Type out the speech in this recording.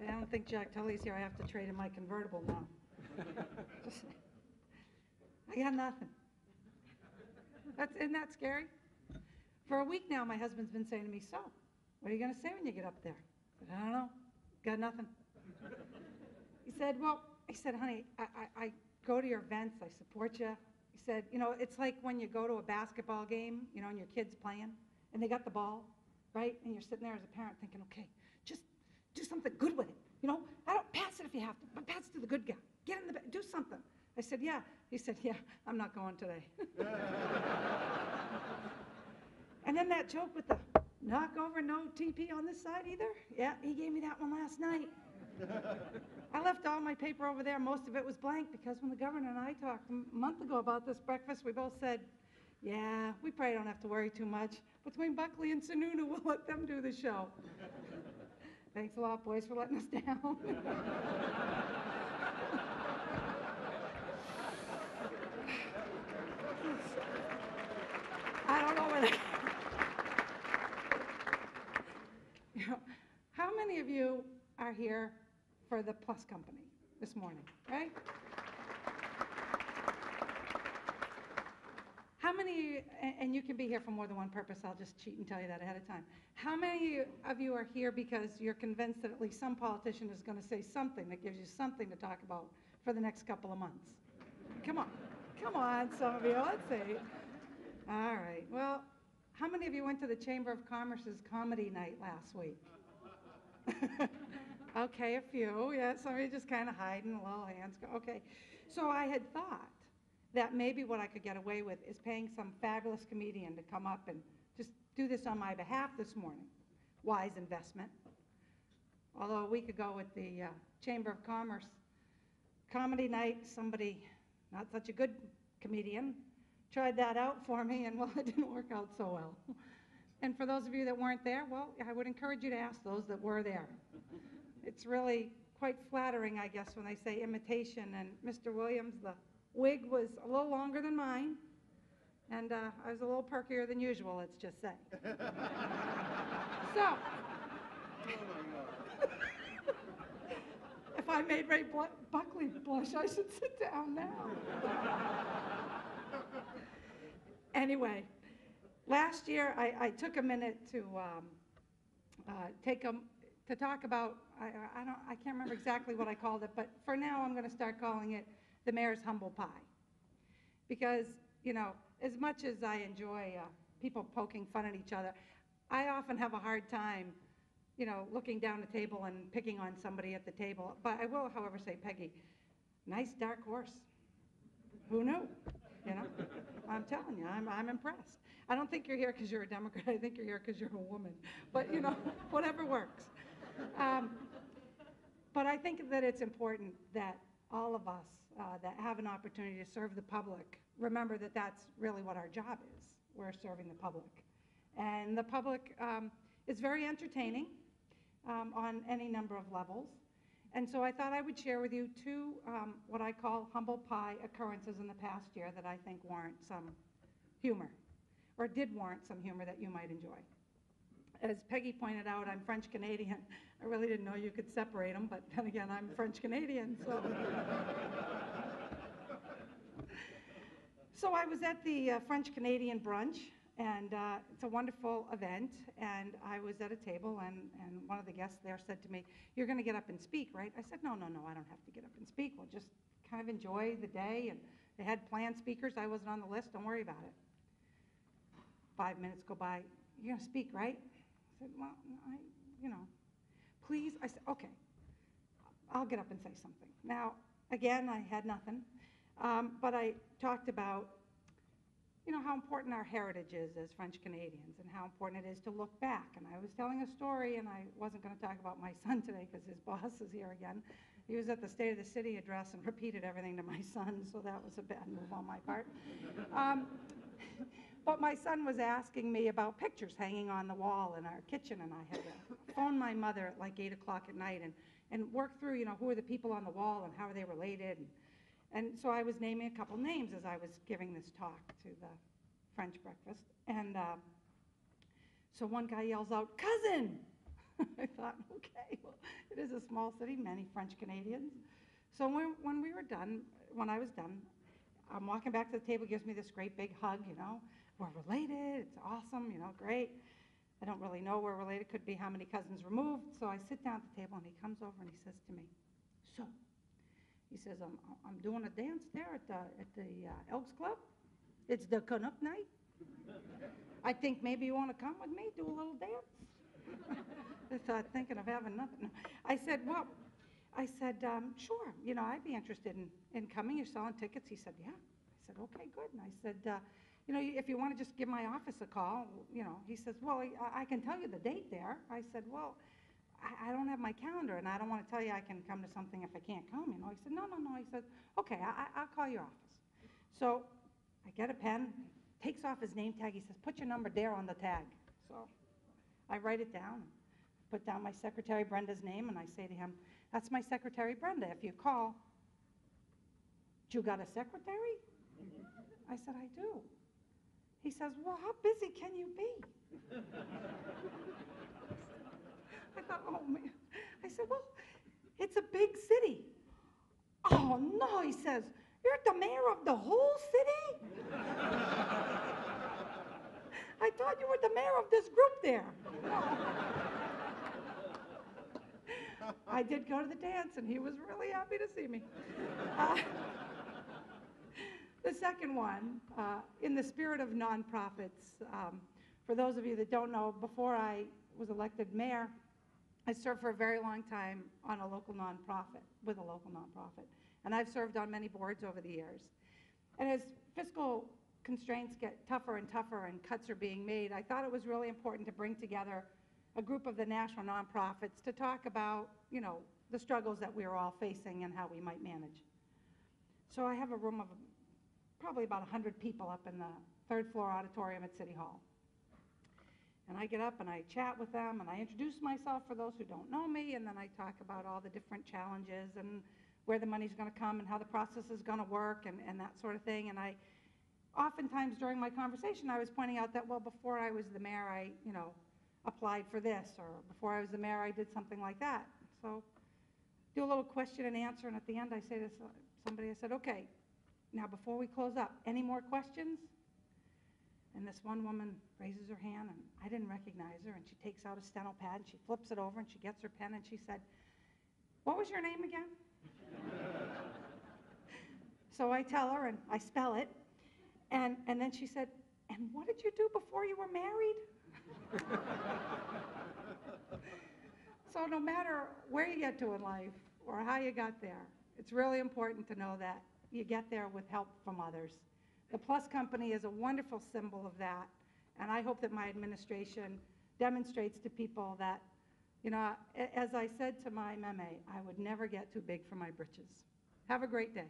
I don't think Jack Tully's here. I have to trade in my convertible now. I got nothing. Isn't that scary? For a week now, my husband's been saying to me, so, what are you going to say when you get up there? I said, I don't know. Got nothing. He said, well, honey, I go to your events. I support you. He said, it's like when you go to a basketball game, and your kid's playing, and they got the ball, right? And you're sitting there as a parent thinking, okay, just do something good with it. I don't pass it if you have to, but pass it to the good guy. Get in the back, do something. I said, yeah. He said, yeah, I'm not going today. And then that joke with the knock over, no TP on this side either. Yeah, he gave me that one last night. I left all my paper over there. Most of it was blank because when the governor and I talked a month ago about this breakfast, we both said, yeah, we probably don't have to worry too much. Between Buckley and Sununu, we'll let them do the show. Thanks a lot, boys, for letting us down. I don't know whether... How many of you are here for the Plus Company this morning, right? How many, and you can be here for more than one purpose, I'll just cheat and tell you that ahead of time. How many of you are here because you're convinced that at least some politician is going to say something that gives you something to talk about for the next couple of months? Come on, some of you, let's see. All right, well, how many of you went to the Chamber of Commerce's comedy night last week? Okay, a few, yeah, some of you just kind of hiding, little hands go, okay. So I had thought that maybe what I could get away with is paying some fabulous comedian to come up and just do this on my behalf this morning. Wise investment. Although a week ago at the Chamber of Commerce comedy night, somebody, not such a good comedian, tried that out for me, and well, it didn't work out so well. And for those of you that weren't there, well, I would encourage you to ask those that were there. It's really quite flattering, I guess, when they say imitation, and Mr. Williams, the wig was a little longer than mine, and I was a little perkier than usual, let's just say. So, if I made Ray Buckley blush, I should sit down now. Anyway, last year I took a minute to talk about, I can't remember exactly what I called it, but for now I'm going to start calling it the Mayor's Humble Pie. Because, as much as I enjoy people poking fun at each other, I often have a hard time, looking down the table and picking on somebody at the table. But I will, however, say, Peggy, nice dark horse. Who knew? I'm telling you, I'm impressed. I don't think you're here because you're a Democrat. I think you're here because you're a woman. But, whatever works. But I think that it's important that all of us that have an opportunity to serve the public remember that that's really what our job is. We're serving the public. And the public is very entertaining on any number of levels. And so I thought I would share with you two what I call humble pie occurrences in the past year that I think warrant some humor, or did warrant some humor that you might enjoy. As Peggy pointed out, I'm French-Canadian. I really didn't know you could separate them, but then again, I'm French-Canadian, so. So I was at the French-Canadian brunch, and it's a wonderful event, and I was at a table, and one of the guests there said to me, you're going to get up and speak, right? I said, no, I don't have to get up and speak. We'll just kind of enjoy the day, and they had planned speakers. I wasn't on the list. Don't worry about it. 5 minutes go by. You're going to speak, right? I said, well, please. I said, okay, I'll get up and say something. Now, again, I had nothing, but I talked about how important our heritage is as French Canadians and how important it is to look back. And I was telling a story, and I wasn't going to talk about my son today because his boss is here again. He was at the State of the City address and repeated everything to my son, so that was a bad move on my part. But my son was asking me about pictures hanging on the wall in our kitchen, and I had to phone my mother at like 8 o'clock at night and work through, who are the people on the wall and how are they related. And so I was naming a couple names as I was giving this talk to the French breakfast. And so one guy yells out, cousin! I thought, okay, well, it is a small city, many French Canadians. So when we were done, when I was done, I'm walking back to the table, gives me this great big hug, you know. We're related, it's awesome, you know, great. I don't really know we're related, could be how many cousins removed. So I sit down at the table and he comes over and he says to me, so, he says, I'm doing a dance there at the Elks Club. It's the Canuck night. I think maybe you want to come with me, do a little dance. I thought, thinking of having nothing. I said, well, sure, you know, I'd be interested in coming. You're selling tickets? He said, yeah. I said, okay, good. And I said, you know, if you want to just give my office a call, you know. He says, well, I can tell you the date there. I said, well, I don't have my calendar, and I don't want to tell you I can come to something if I can't come, you know. He said, no. He said, okay, I'll call your office. So I get a pen, takes off his name tag. He says, put your number there on the tag. So I write it down, put down my secretary Brenda's name, and I say to him, that's my secretary Brenda. If you call, you got a secretary? I said, I do. He says, well, how busy can you be? I thought, oh, man. I said, well, it's a big city. Oh, no, he says, you're the mayor of the whole city? I thought you were the mayor of this group there. I did go to the dance, and he was really happy to see me. The second one, in the spirit of nonprofits, for those of you that don't know, before I was elected mayor, I served for a very long time on a local nonprofit, with a local nonprofit. And I've served on many boards over the years. And as fiscal constraints get tougher and tougher and cuts are being made, I thought it was really important to bring together a group of the national nonprofits to talk about, you know, the struggles that we are all facing and how we might manage. So I have a room of probably about 100 people up in the third floor auditorium at City Hall. And I get up and I chat with them and I introduce myself for those who don't know me, and then I talk about all the different challenges and where the money's going to come and how the process is going to work and that sort of thing. And I oftentimes during my conversation I was pointing out that, well, before I was the mayor I, you know, applied for this, or before I was the mayor I did something like that. So do a little question and answer, and at the end I say to somebody, I said, okay, now before we close up, any more questions? And this one woman raises her hand, and I didn't recognize her, and she takes out a steno pad, and she flips it over, and she gets her pen, and she said, what was your name again? So I tell her, and I spell it, and then she said, and what did you do before you were married? So no matter where you get to in life, or how you got there, it's really important to know that you get there with help from others. The Plus Company is a wonderful symbol of that, and I hope that my administration demonstrates to people that, you know, as I said to my meme, I would never get too big for my britches. Have a great day.